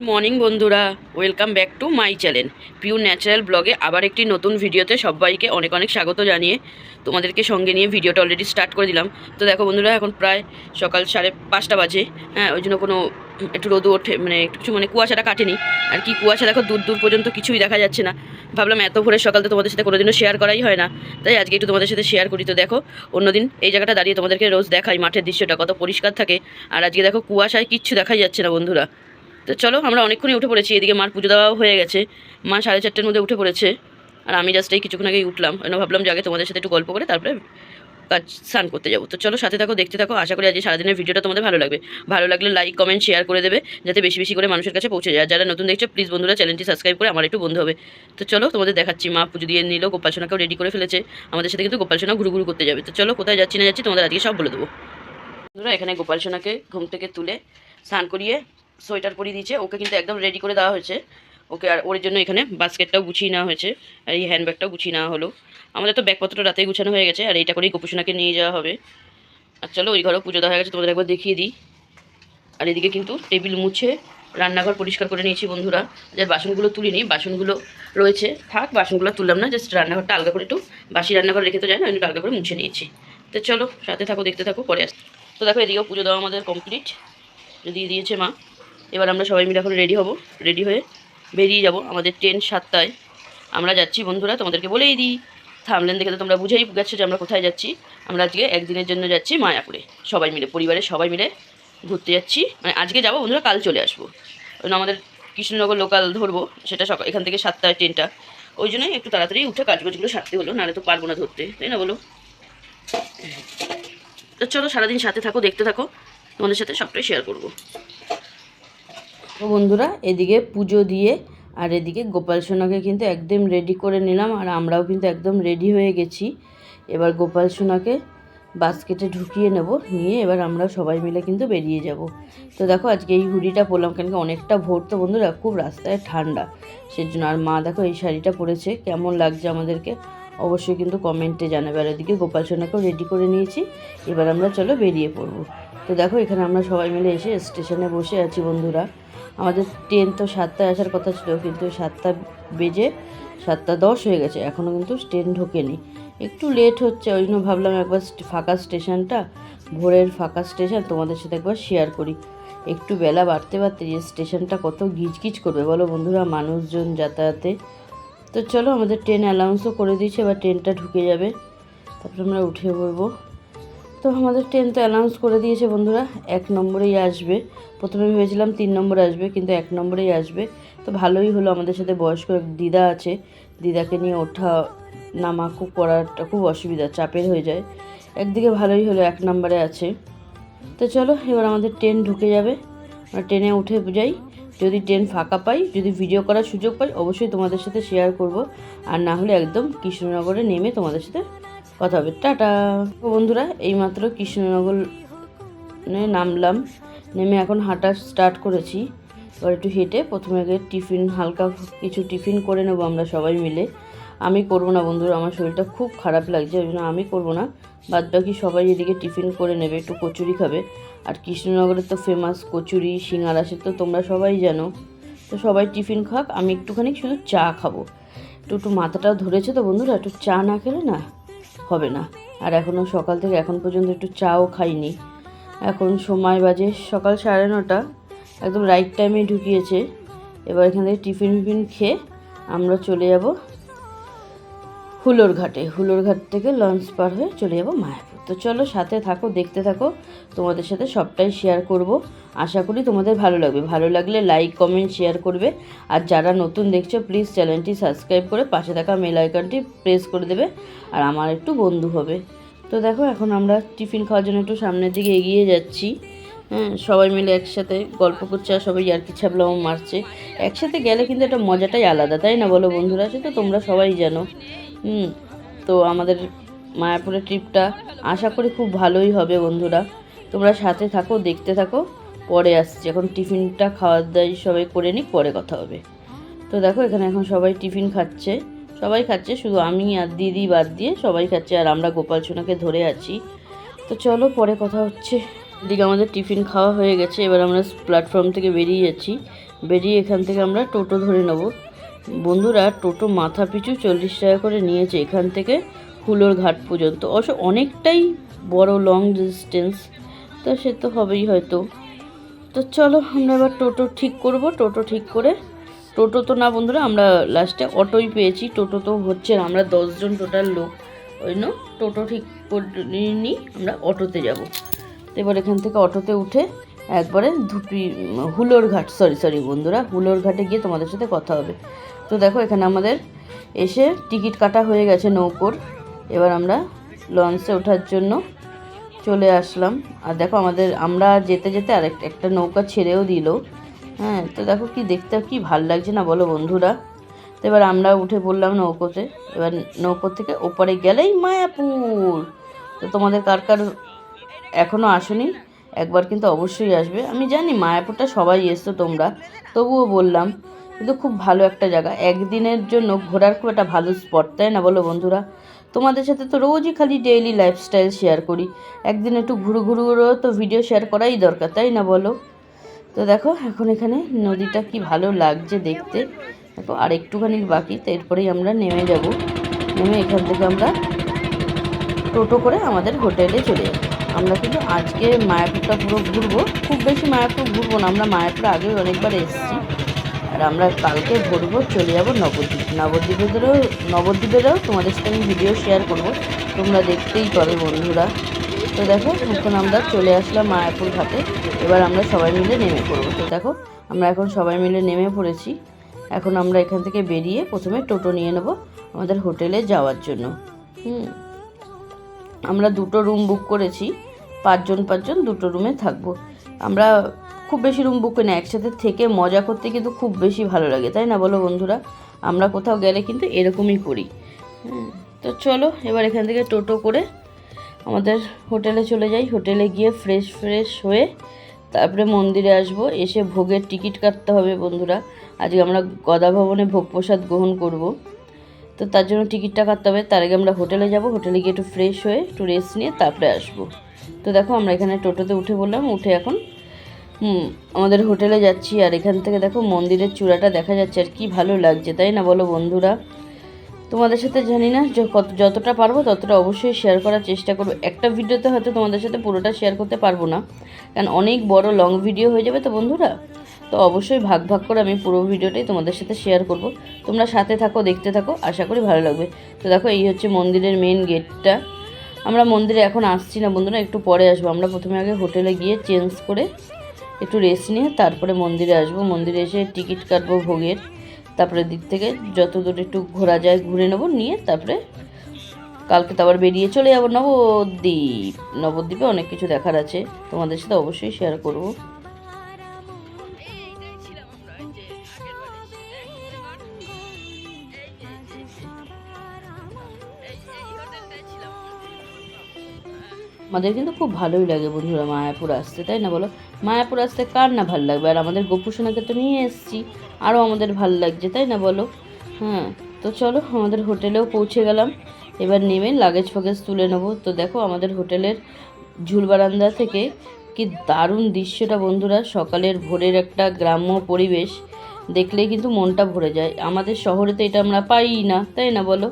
Morning বন্ধুরা, welcome back to my channel pure natural ব্লগে আবার একটি নতুন ভিডিওতে সবাইকে অনেক অনেক স্বাগত জানিয়ে তোমাদেরকে সঙ্গে নিয়ে ভিডিওটা অলরেডি স্টার্ট করে দিলাম। তো দেখো বন্ধুরা, এখন প্রায় সকাল 5:30 বাজে। হ্যাঁ, ওই জন্য কোনো একটু রোদ ওঠে, মানে একটু কিছু মানে কুয়াশাটা কাটেনি। আর কি কুয়াশা দেখো, দূর দূর পর্যন্ত কিছুই দেখা যাচ্ছে না। ভাবলাম এত ভোরের সকাল তো তোমাদের সাথে কোনোদিনও শেয়ার করাই হয় না, তাই আজকে একটু তোমাদের সাথে শেয়ার করি। তো দেখো, অন্যদিন এই জায়গাটা দাঁড়িয়ে তোমাদেরকে রোজ দেখাই মাঠের দৃশ্যটা কত পরিষ্কার থাকে, আর আজকে দেখো কুয়াশায় কিচ্ছু দেখাই যাচ্ছে না বন্ধুরা। তো চলো, আমরা অনেকক্ষণই উঠে পড়েছি। এদিকে মার পুজো দেওয়াও হয়ে গেছে, মা 4:30টার মধ্যে উঠে পড়েছে, আর আমি জাস্ট এই কিছুক্ষণ আগেই উঠলাম। ভাবলাম যে আগে তোমাদের সাথে একটু গল্প করে তারপরে কাজ স্নান করতে যাবো। তো চলো, সাথে থাকো, দেখতে থাকো। আশা করি আজকে সারাদিনের ভিডিওটা তোমাদের ভালো লাগবে। ভালো লাগলে লাইক কমেন্ট শেয়ার করে দেবে, যাতে বেশি বেশি করে মানুষের কাছে পৌঁছে যায়। আর যারা নতুন দেখছো প্লিজ বন্ধুরা চ্যানেলটি সাবস্ক্রাইব করে আমার একটু বন্ধু হবে। তো চলো, তোমাদের দেখাচ্ছি। মা পুজো দিয়ে নিল, গোপাল সোনাকেও রেডি করে ফেলেছে। আমাদের সাথে কিন্তু গোপাল সোনা ঘুরু ঘুরু করতে যাবে। তো চলো, কোথায় যাচ্ছি না যাচ্ছি তোমাদের আজকে সব বলে দেবো। বন্ধুরা, এখানে গোপাল সোনাকে ঘুম থেকে তুলে স্নান করিয়ে সোয়েটার পরিয়ে দিয়েছে। ওকে কিন্তু একদম রেডি করে দেওয়া হয়েছে ওকে। আর ওর জন্য এখানে বাস্কেটটাও গুছিয়ে নেওয়া হয়েছে, আর এই হ্যান্ডব্যাগটাও গুছিয়ে নেওয়া হলো। আমাদের তো ব্যাগপত্র রাতেই গুছানো হয়ে গেছে, আর এইটা করেই গোপু সোনাকে নিয়ে যাওয়া হবে। আর চলো, ওই ঘরেও পুজো দেওয়া হয়ে গেছে, তোমাদের একবার দেখিয়ে দিই। আর এদিকে কিন্তু টেবিল মুছে রান্নাঘর পরিষ্কার করে নিয়েছি বন্ধুরা। যার বাসনগুলো তুলিনি, বাসনগুলো রয়েছে, থাক, বাসনগুলো তুললাম না। জাস্ট রান্নাঘরটা আলগা করে একটু, বাসি রান্নাঘর রেখে তো যায় না, একটু আলগা করে মুছে নিয়েছি। তো চলো, সাথে থাকো, দেখতে থাকো, পরে আসতে। তো দেখো, এদিকেও পুজো দেওয়া আমাদের কমপ্লিট, দিয়ে দিয়েছে মা। এবার আমরা সবাই মিলে এখন রেডি হব, রেডি হয়ে বেরিয়ে যাব। আমাদের ট্রেন 7টায় আমরা যাচ্ছি বন্ধুরা। তোমাদেরকে বলেই দিই, থামলেন দেখে তো তোমরা বুঝেই গেছো যে আমরা কোথায় যাচ্ছি। আমরা আজকে একদিনের জন্য যাচ্ছি মায়াপুরে, সবাই মিলে, পরিবারের সবাই মিলে ঘুরতে যাচ্ছি। মানে আজকে যাবো বন্ধুরা, কাল চলে আসবো। ওই জন্য আমাদের কৃষ্ণনগর লোকাল ধরবো, সেটা সকাল এখান থেকে 7টায় ট্রেনটা। ওই জন্যই একটু তাড়াতাড়ি উঠে কাজগুলো সারতে হলো, নাহলে তো পারবো না ধরতে, তাই না বলো? তো চলো, সারাদিন সাথে থাকো, দেখতে থাকো, তোমাদের সাথে সবটাই শেয়ার করবো। তো বন্ধুরা, এদিকে পুজো দিয়ে আর এদিকে গোপাল সোনাকে কিন্তু একদম রেডি করে নিলাম, আর আমরাও কিন্তু একদম রেডি হয়ে গেছি। এবার গোপাল সোনাকে বাস্কেটে ঢুকিয়ে নেব, নিয়ে এবার আমরা সবাই মিলে কিন্তু বেরিয়ে যাব। তো দেখো, আজকে এই হুডিটা পরলাম কেন, অনেকটা ভোর তো বন্ধুরা, খুব রাস্তায় ঠান্ডা, সেজন্য। আর মা দেখো এই শাড়িটা পরেছে, কেমন লাগছে আমাদেরকে অবশ্যই কিন্তু কমেন্টে জানাবে। আর এদিকে গোপাল সোনাকেও রেডি করে নিয়েছি, এবার আমরা চলো বেরিয়ে পড়বো। তো দেখো, এখানে আমরা সবাই মিলে এসে স্টেশনে বসে আছি বন্ধুরা। আমাদের ট্রেন তো 7টায় আসার কথা ছিল, কিন্তু 7টা বেজে 7:10 হয়ে গেছে, এখনও কিন্তু ট্রেন ঢোকেনি। একটু লেট হচ্ছে, ওই জন্য ভাবলাম একবার ফাঁকা স্টেশনটা, ভোরের ফাঁকা স্টেশন তোমাদের সাথে একবার শেয়ার করি। একটু বেলা বাড়তে বাড়তে যে স্টেশনটা কত গিজগিজ করবে বলো বন্ধুরা, মানুষজন যাতায়াতে। তো চলো, আমাদের ট্রেন অ্যানাউন্সও করে দিয়েছে, এবার ট্রেনটা ঢুকে যাবে, তারপরে আমরা উঠে পড়বো। তো আমাদের ট্রেন তো অ্যানাউন্স করে দিয়েছে বন্ধুরা, 1 নম্বরেই আসবে। প্রথমে ভেবেছিলাম 3 নম্বরে আসবে, কিন্তু 1 নম্বরেই আসবে। তো ভালোই হলো, আমাদের সাথে বয়স্ক এক দিদা আছে, দিদাকে নিয়ে ওঠা নামা করাটা খুব অসুবিধা, চাপের হয়ে যায়। একদিকে ভালোই হলো 1 নম্বরে আছে। তো চলো, এবার আমাদের ট্রেন ঢুকে যাবে, আমরা ট্রেনে উঠে যাই। যদি ট্রেন ফাঁকা পাই, যদি ভিডিও করার সুযোগ পাই, অবশ্যই তোমাদের সাথে শেয়ার করব। আর না হলে একদম কৃষ্ণনগরে নেমে তোমাদের সাথে কথা হবে। টাটা। বন্ধুরা, এইমাত্র কৃষ্ণনগরে নামলাম, নেমে এখন হাঁটা স্টার্ট করেছি। এবার একটু হেঁটে প্রথমে আগে হালকা কিছু টিফিন করে নেবো আমরা সবাই মিলে। আমি করবো না বন্ধুরা, আমার শরীরটা খুব খারাপ লাগছে, ওই জন্য আমি করবো না। বাদবাকি সবাই এদিকে টিফিন করে নেবে, একটু কচুরি খাবে। আর কৃষ্ণনগরের তো ফেমাস কচুরি সিঙ্গারা, সে তো তোমরা সবাই জানো। তো সবাই টিফিন খাক, আমি একটুখানি শুধু চা খাবো। একটু মাথাটাও ধরেছে তো বন্ধুরা, একটু চা না খেলে না হবে না। আর এখনও সকাল থেকে এখন পর্যন্ত একটু চাও খাইনি। এখন সময় বাজে সকাল 9:30, একদম রাইট টাইমে ঢুকিয়েছে। এবার এখান থেকে টিফিন খেয়ে আমরা চলে যাব হুলোর ঘাটে। হুলোর ঘাট থেকে লঞ্চ পার হয়ে চলে যাব মায়াপুর। তো চলো, সাথে থাকো, দেখতে থাকো, তোমাদের সাথে সবটাই শেয়ার করব। আশা করি তোমাদের ভালো লাগবে, ভালো লাগলে লাইক কমেন্ট শেয়ার করবে। আর যারা নতুন দেখছো প্লিজ চ্যানেলটি সাবস্ক্রাইব করে পাশে থাকা বেল আইকনটি প্রেস করে দেবে, আর আমার একটু বন্ধু হবে। তো দেখো, এখন আমরা টিফিন খাওয়ার জন্য একটু সামনের দিকে এগিয়ে যাচ্ছি। হ্যাঁ, সবাই মিলে একসাথে গল্প করছে, আর সবাই ইয়ার্কি ছাবলাও মারছে। একসাথে গেলে কিন্তু একটা মজাটাই আলাদা, তাই না বলো বন্ধুরা? সেটা তোমরা সবাই জানো। তো আমাদের মায়াপুরের ট্রিপটা আশা করি খুব ভালোই হবে বন্ধুরা। তোমরা সাথে থাকো, দেখতে থাকো, পরে আসছি। এখন টিফিনটা খাওয়ার দাওয়াই সবাই করে নিক, পরে কথা হবে। তো দেখো, এখানে এখন সবাই টিফিন খাচ্ছে, সবাই খাচ্ছে, শুধু আমি আর দিদি বাদ দিয়ে সবাই খাচ্ছে, আর আমরা গোপাল সোনাকে ধরে আছি। তো চলো, পরে কথা হচ্ছে। এদিকে আমাদের টিফিন খাওয়া হয়ে গেছে, এবার আমরা প্ল্যাটফর্ম থেকে বেরিয়ে যাচ্ছি। বেরিয়ে এখান থেকে আমরা টোটো ধরে নেব। বন্ধুরা টোটো মাথা পিছু 40 টাকা করে নিয়েছে এখান থেকে হুলোর ঘাট পর্যন্ত। অবশ্য অনেকটাই বড় লং ডিস্টেন্স, তো সে তো হবেই হয়তো। তো চলো আমরা এবার টোটো ঠিক করব। টোটো ঠিক করে, টোটো তো না বন্ধুরা, আমরা লাস্টে অটোই পেয়েছি। টোটো তো হচ্ছে না, আমরা 10 জন টোটাল লোক, ওই জন্য টোটো ঠিক করে নিই, আমরা অটোতে যাব। তো এবার এখান থেকে অটোতে উঠে একবারে হুলোর ঘাট, সরি বন্ধুরা, হুলোর ঘাটে গিয়ে তোমাদের সাথে কথা হবে। তো দেখো এখানে আমাদের এসে টিকিট কাটা হয়ে গেছে নৌকোর। এবার আমরা লঞ্চে ওঠার জন্য চলে আসলাম। আর দেখো আমরা যেতে যেতে একটা নৌকা ছেড়েও দিল। হ্যাঁ, তো দেখো কি দেখতে কি ভাল লাগছে না বলো বন্ধুরা। তো এবার আমরা উঠে পড়লাম নৌকোতে। এবার নৌকো থেকে ওপারে গেলেই মায়াপুর। তো তোমাদের কার কার এখনও আসোনি, একবার কিন্তু অবশ্যই আসবে। আমি জানি মায়াপুরটা সবাই এসছো তোমরা, তবুও বললাম, কিন্তু খুব ভালো একটা জায়গা। একদিনের জন্য ঘোরার খুব একটা ভালো স্পট, তাই না বলো বন্ধুরা। তোমাদের সাথে তো রোজই খালি ডেইলি লাইফস্টাইল শেয়ার করি, একদিন একটু ঘুরো তো ভিডিও শেয়ার করাই দরকার, তাই না বলো। তো দেখো এখন এখানে নদীটা কি ভালো লাগছে দেখতে। দেখো আর একটুখানি বাকি, তো এরপরেই আমরা নেমে যাব। নেমে এখান থেকে আমরা টোটো করে আমাদের হোটেলে চলে যাব। আমরা কিন্তু আজকে মায়াপুরটা পুরো ঘুরবো, খুব বেশি মায়াপুর ঘুরবো না, আমরা মায়াপুর আগেও অনেকবার এসেছি। আর আমরা কালকে ভোর চলে যাব নবদ্বীপেরও তোমাদের সাথে আমি ভিডিও শেয়ার করব, তোমরা দেখতেই পাবে বন্ধুরা। তো দেখো এখন আমরা চলে আসলাম মায়াপুর ঘাটে। এবার আমরা সবাই মিলে নেমে পড়বো। তো দেখো আমরা এখন সবাই মিলে নেমে পড়েছি। এখন আমরা এখান থেকে বেরিয়ে প্রথমে টোটো নিয়ে নেব আমাদের হোটেলে যাওয়ার জন্য। আমরা 2টো রুম বুক করেছি, 5 জন দুটো রুমে থাকবো। আমরা খুব বেশি রুম বুক করি না, একসাথে থেকে মজা করতে কিন্তু খুব বেশি ভালো লাগে, তাই না বলো বন্ধুরা। আমরা কোথাও গেলে কিন্তু এরকমই করি। তো চলো এবার এখান থেকে টোটো করে আমাদের হোটেলে চলে যাই। হোটেলে গিয়ে ফ্রেশ হয়ে তারপরে মন্দিরে আসবো। এসে ভোগের টিকিট কাটতে হবে বন্ধুরা। আজকে আমরা গদা ভবনে ভোগ প্রসাদ গ্রহণ করব, তো তার জন্য টিকিটটা কাটতে হবে। তার আগে আমরা হোটেলে যাব, হোটেলে গিয়ে একটু ফ্রেশ হয়ে একটু রেস্ট নিয়ে তারপরে আসবো। তো দেখো আমরা এখানে টোটোতে উঠে পড়লাম, উঠে এখন আমাদের হোটেলে যাচ্ছি। আর এখান থেকে দেখো মন্দিরের চূড়াটা দেখা যাচ্ছে, আর কি ভালো লাগছে, তাই না বলো বন্ধুরা। তোমাদের সাথে জানি না যতটা পারবো ততটা অবশ্যই শেয়ার করার চেষ্টা করবো। একটা ভিডিওতে হয়তো তোমাদের সাথে পুরোটা শেয়ার করতে পারবো না, কারণ অনেক বড় লং ভিডিও হয়ে যাবে তো বন্ধুরা। তো অবশ্যই ভাগ করে আমি পুরো ভিডিওটাই তোমাদের সাথে শেয়ার করব। তোমরা সাথে থাকো, দেখতে থাকো, আশা করি ভালো লাগবে। তো দেখো এই হচ্ছে মন্দিরের মেন গেটটা। আমরা মন্দিরে এখন আসছি না বন্ধুরা, একটু পরে আসবো। আমরা প্রথমে আগে হোটেলে গিয়ে চেঞ্জ করে একটু রেস্ট নিয়ে তারপরে মন্দিরে আসবো। মন্দিরে এসে টিকিট কাটবো ভোগের, তারপরে দিক থেকে যত দূর একটু ঘোরা যায় ঘুরে নেবো, নিয়ে তারপরে কালকে তো আবার বেরিয়ে চলে যাবো নবদ্বীপে অনেক কিছু দেখার আছে, তোমাদের সাথে অবশ্যই শেয়ার করব। আমাদের কিন্তু খুব ভালোই লাগে বন্ধুরা মায়াপুর আসতে, তাই না বলো। মায়াপুর আসতে কার না ভালো লাগবে, আর আমাদের গোপুসোনাকে তো নিয়ে এসেছি, আরও আমাদের ভালো লাগছে, তাই না বলো। হ্যাঁ, তো চলো আমাদের হোটেলেও পৌঁছে গেলাম। এবার নেমে লাগেজ ফাগেজ তুলে নেবো। তো দেখো আমাদের হোটেলের ঝুল বারান্দা থেকে কি দারুণ দৃশ্যটা বন্ধুরা। সকালের ভোরের একটা গ্রাম্য পরিবেশ দেখলেই কিন্তু মনটা ভরে যায়। আমাদের শহরে তো এটা আমরা পাই না, তাই না বলো।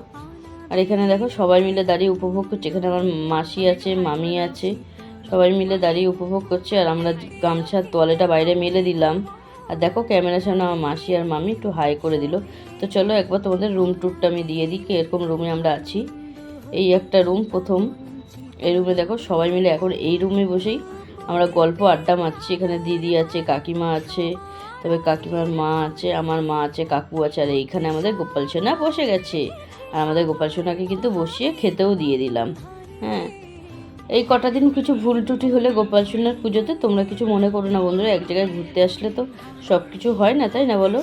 আর এখানে দেখো সবাই মিলে দাঁড়িয়ে উপভোগ করছে। এখানে আমার মাসি আছে, মামি আছে, সবাই মিলে দাঁড়িয়ে উপভোগ করছে। আর আমরা গামছার তোয়ালেটা বাইরে মেলে দিলাম। আর দেখো ক্যামেরার সামনে আমার মাসি আর মামি একটু হাই করে দিল। তো চলো একবার তোমাদের রুম ট্যুরটা আমি দিয়ে দিই, এরকম রুমে আমরা আছি। এই একটা রুম প্রথম, এই রুমে দেখো সবাই মিলে এখন এই রুমে বসেই আমরা গল্প আড্ডা মারছি। এখানে দিদি আছে, কাকিমা আছে, তবে কাকিমার মা আছে, আমার মা আছে, কাকু আছে। আর এইখানে আমাদের গোপাল সোনা বসে গেছে। আর আমাদের গোপাল সোনাকে কিন্তু বসিয়ে খেতেও দিয়ে দিলাম। হ্যাঁ, এই কটা দিন কিছু ভুল টুটি হলে গোপাল সোনার পুজোতে তোমরা কিছু মনে করো না বন্ধুরা, এক জায়গায় ঘুরতে আসলে তো সব কিছু হয় না, তাই না বলো।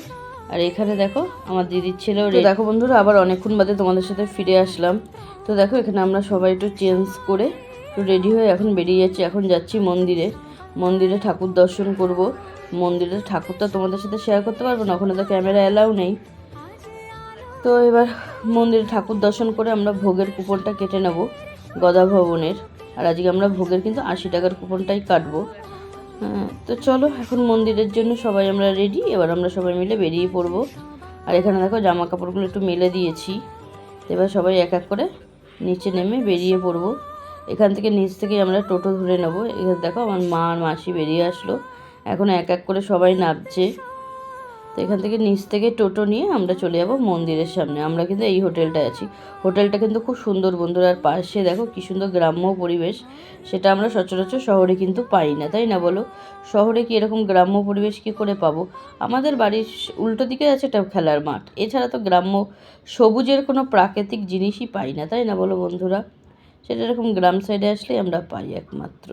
আর এখানে দেখো আমার দিদির ছেলেও দেখো বন্ধুরা, আবার অনেকক্ষণ বাদে তোমাদের সাথে ফিরে আসলাম। তো দেখো এখানে আমরা সবাই একটু চেঞ্জ করে একটু রেডি হয়ে এখন বেরিয়ে যাচ্ছি। এখন যাচ্ছি মন্দিরে ঠাকুর দর্শন করব। মন্দিরের ঠাকুরটা তোমাদের সাথে শেয়ার করতে পারবো না, ওখানে তো ক্যামেরা অ্যালাউ নেই। তো এবার মন্দিরে ঠাকুর দর্শন করে আমরা ভোগের কুপনটা কেটে নেব গদা ভবনের। আর আজকে আমরা ভোগের কিন্তু 80 টাকার কুপনটাই কাটবো। তো চলো এখন মন্দিরের জন্য সবাই আমরা রেডি, এবার আমরা সবাই মিলে বেরিয়ে পড়বো। আর এখানে দেখো জামা কাপড়গুলো একটু মেলে দিয়েছি, এবার সবাই এক এক করে নিচে নেমে বেরিয়ে পড়বো। এখান থেকে নিচ থেকে আমরা টোটো ধরে নেবো। এখানে দেখো আমার মা আর মাসি বেরিয়ে আসলো, এখন এক এক করে সবাই নামছে। তো এখান থেকে নিচ থেকে টোটো নিয়ে আমরা চলে যাব মন্দিরের সামনে। আমরা কিন্তু এই হোটেলটায় আছি, হোটেলটা কিন্তু খুব সুন্দর বন্ধুরা। আর পাশে দেখো কী সুন্দর গ্রাম্য পরিবেশ, সেটা আমরা সচরাচর শহরে কিন্তু পাই না, তাই না বলো? শহরে কি এরকম গ্রাম্য পরিবেশ কী করে পাবো? আমাদের বাড়ির উল্টো দিকে আছে একটা খেলার মাঠ, এছাড়া তো গ্রাম্য সবুজের কোনো প্রাকৃতিক জিনিসই পাই না, তাই না বলো বন্ধুরা? সেটা এরকম গ্রাম সাইডে আসলেই আমরা পাই একমাত্র।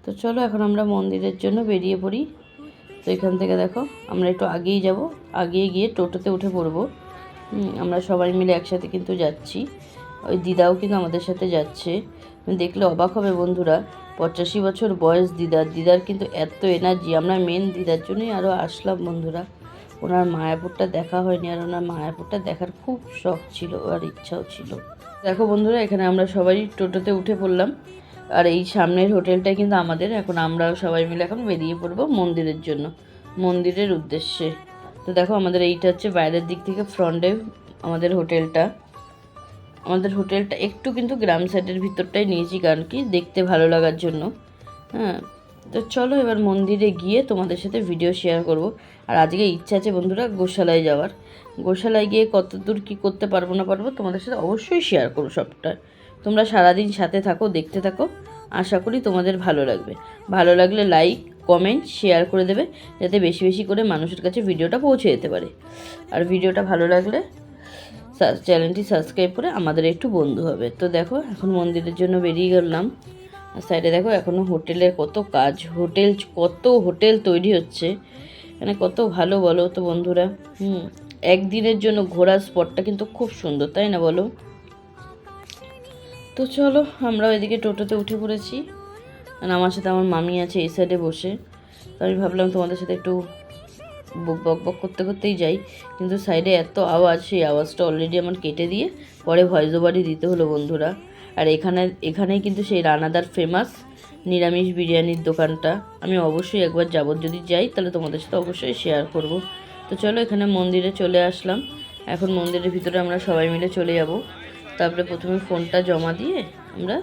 তো চলো এখন আমরা মন্দিরের জন্য বেরিয়ে পড়ি। তো এখান থেকে দেখো আমরা একটু আগেই যাব, আগিয়ে গিয়ে টোটোতে উঠে পড়বো। আমরা সবাই মিলে একসাথে কিন্তু যাচ্ছি, ওই দিদাও কিন্তু আমাদের সাথে যাচ্ছে। দেখলে অবাক হবে বন্ধুরা, 85 বছর বয়স দিদার কিন্তু এত এনার্জি। আমরা মেন দিদার জন্যই আরও আসলাম বন্ধুরা। ওনার মায়াপুরটা দেখা হয়নি, আর ওনার মায়াপুরটা দেখার খুব শখ ছিল আর ইচ্ছাও ছিল। দেখো বন্ধুরা এখানে আমরা সবাই টোটোতে উঠে পড়লাম, আর এই সামনের হোটেলটাই কিন্তু আমাদের। এখন আমরা সবাই মিলে এখন বেরিয়ে পড়বো মন্দিরের জন্য, মন্দিরের উদ্দেশ্যে। তো দেখো আমাদের এইটা হচ্ছে বাইরের দিক থেকে ফ্রন্টে আমাদের হোটেলটা। আমাদের হোটেলটা একটু কিন্তু গ্রাম সাইডের ভিতরটাই নিয়েছি, কারণ কি দেখতে ভালো লাগার জন্য। তো চলো এবার মন্দিরে গিয়ে তোমাদের সাথে ভিডিও শেয়ার করব। আর আজকে ইচ্ছা আছে বন্ধুরা গোশালায় যাওয়ার। গোশালায় গিয়ে কত দূর কী করতে পারবো না পারবো তোমাদের সাথে অবশ্যই শেয়ার করবো সবটা। তোমরা সারাদিন সাথে থাকো, দেখতে থাকো, আশা করি তোমাদের ভালো লাগবে। ভালো লাগলে লাইক কমেন্ট শেয়ার করে দেবে, যাতে বেশি বেশি করে মানুষের কাছে ভিডিওটা পৌঁছে যেতে পারে। আর ভিডিওটা ভালো লাগলে চ্যানেলটি সাবস্ক্রাইব করে আমাদের একটু বন্ধু হবে। তো দেখো এখন মন্দিরের জন্য বেরিয়ে গেলাম। আর সাইডে দেখো এখনও হোটেলের কত কাজ, কত হোটেল তৈরি হচ্ছে এখানে, কত ভালো বলো তো বন্ধুরা। একদিনের জন্য ঘোরার স্পটটা কিন্তু খুব সুন্দর, তাই না বলো? তো চলো আমরা ওইদিকে টোটোতে উঠে পড়েছি, আর আমার সাথে আমার মামি আছে এই সাইডে বসে। তো আমি ভাবলাম তোমাদের সাথে একটু বক বক করতে করতেই যাই, কিন্তু সাইডে এত আওয়াজ, সেই আওয়াজটা অলরেডি আমার কেটে দিয়ে পরে ভয়েস ওভারই দিতে হলো বন্ধুরা। আর এখানেই কিন্তু সেই রানাদার ফেমাস নিরামিষ বিরিয়ানির দোকানটা। আমি অবশ্যই একবার যাব, যদি যাই তাহলে তোমাদের সাথে অবশ্যই শেয়ার করব। তো চলো এখানে মন্দিরে চলে আসলাম, এখন মন্দিরের ভিতরে আমরা সবাই মিলে চলে যাব। তারপরে প্রথমে ফোনটা জমা দিয়ে আমরা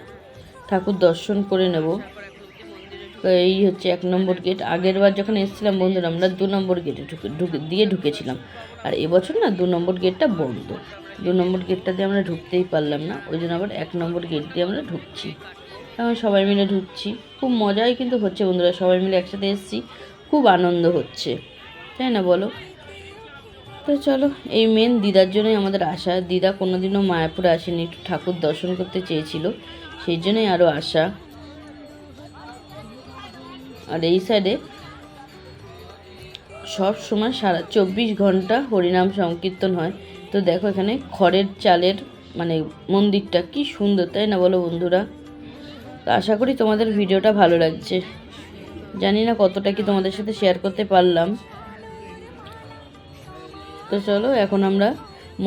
ঠাকুর দর্শন করে নেব। তো এই হচ্ছে 1 নম্বর গেট। আগের বার যখন এসেছিলাম বন্ধুরা আমরা 2 নম্বর গেটে ঢুকেছিলাম, আর এবছর না 2 নম্বর গেটটা বন্ধ। 2 নম্বর গেটটা দিয়ে আমরা ঢুকতেই পারলাম না, ওই জন্য আবার 1 নম্বর গেট দিয়ে আমরা ঢুকছি। এখন সবাই মিলে ঢুকছি, খুব মজাই কিন্তু হচ্ছে বন্ধুরা, সবাই মিলে একসাথে এসেছি, খুব আনন্দ হচ্ছে, তাই না বলো? তো চলো এই মেন দিদার জন্যই আমাদের আসা। দিদা কোনোদিনও মায়াপুরে আসেনি, একটু ঠাকুর দর্শন করতে চেয়েছিল, সেই জন্যই আরও আসা। আর এই সাইডে সব সময় সারা 24 ঘন্টা হরিনাম সংকীর্তন হয়। তো দেখো এখানে খড়ের চালের মানে মন্দিরটা কি সুন্দর, তাই না বলো বন্ধুরা? তো আশা করি তোমাদের ভিডিওটা ভালো লাগছে, জানি না কতটা কি তোমাদের সাথে শেয়ার করতে পারলাম। তো চলো এখন আমরা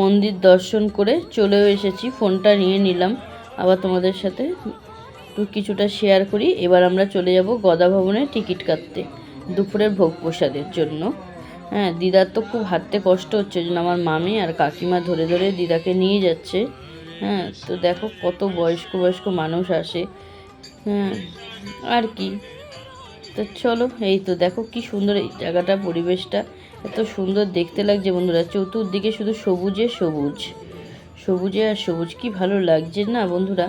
মন্দির দর্শন করে চলেও এসেছি, ফোনটা নিয়ে নিলাম, আবার তোমাদের সাথে একটু কিছুটা শেয়ার করি। এবার আমরা চলে যাব গদা ভবনে টিকিট কাটতে দুপুরের ভোগ প্রসাদের জন্য। দিদার তো খুব হাঁটতে কষ্ট হচ্ছে, জন্য আমার মামি আর কাকিমা ধরে ধরে দিদাকে নিয়ে যাচ্ছে। তো দেখো কত বয়স্ক মানুষ আসে, আর কি। তো চলো এই তো দেখো কি সুন্দর এই জায়গাটা, পরিবেশটা এত সুন্দর দেখতে লাগছে বন্ধুরা। চতুর্দিকে শুধু সবুজে আর সবুজ, কি ভালো লাগছে না বন্ধুরা,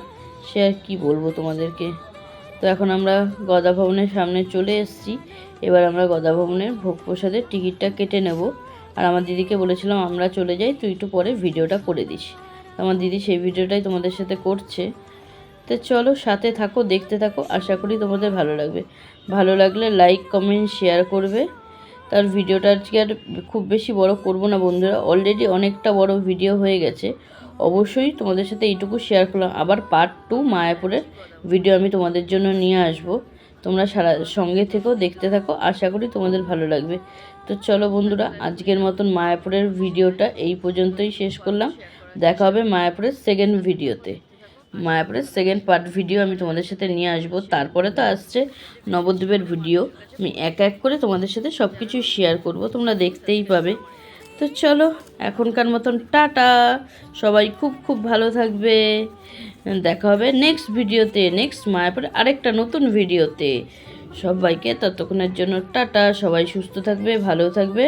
সে আর কি বলবো তোমাদেরকে। তো এখন আমরা গদা ভবনের সামনে চলে এসেছি, এবার আমরা গদা ভবনের ভোগ প্রসাদের টিকিটটা কেটে নেব। আর আমার দিদিকে বলেছিলাম আমরা চলে যাই, তুই একটু পরে ভিডিওটা করে দিস। আমার দিদি সেই ভিডিওটাই তোমাদের সাথে করছে। তো চলো সাথে থাকো, দেখতে থাকো, আশা করি তোমাদের ভালো লাগবে। ভালো লাগলে লাইক কমেন্ট শেয়ার করবে। তার ভিডিওটা আজকে আর খুব বেশি বড় করব না বন্ধুরা, অলরেডি অনেকটা বড় ভিডিও হয়ে গেছে। অবশ্যই তোমাদের সাথে এইটুকু শেয়ার করলাম, আবার পার্ট 2 মায়াপুরের ভিডিও আমি তোমাদের জন্য নিয়ে আসব। তোমরা সঙ্গে থেকেও দেখতে থাকো, আশা করি তোমাদের ভালো লাগবে। তো চলো বন্ধুরা আজকের মতন মায়াপুরের ভিডিওটা এই পর্যন্তই শেষ করলাম, দেখা হবে মায়াপুরের সেকেন্ড ভিডিওতে। মায়াপুরের সেকেন্ড পার্ট ভিডিও আমি তোমাদের সাথে নিয়ে আসবো। তারপরে তো আসছে নবদ্বীপের ভিডিও, আমি এক এক করে তোমাদের সাথে সব কিছুই শেয়ার করব, তোমরা দেখতেই পাবে। তো চলো এখনকার মতন টাটা, সবাই খুব খুব ভালো থাকবে, দেখা হবে নেক্সট ভিডিওতে, নেক্সট মায়াপুরে আরেকটা নতুন ভিডিওতে। সবাইকে ততক্ষণের জন্য টাটা, সবাই সুস্থ থাকবে, ভালো থাকবে,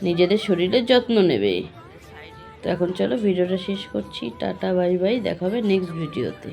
নিজেদের শরীরের যত্ন নেবে। তো এখন চলো ভিডিওটা শেষ করছি, টাটা বাই বাই, দেখা হবে নেক্সট ভিডিওতে।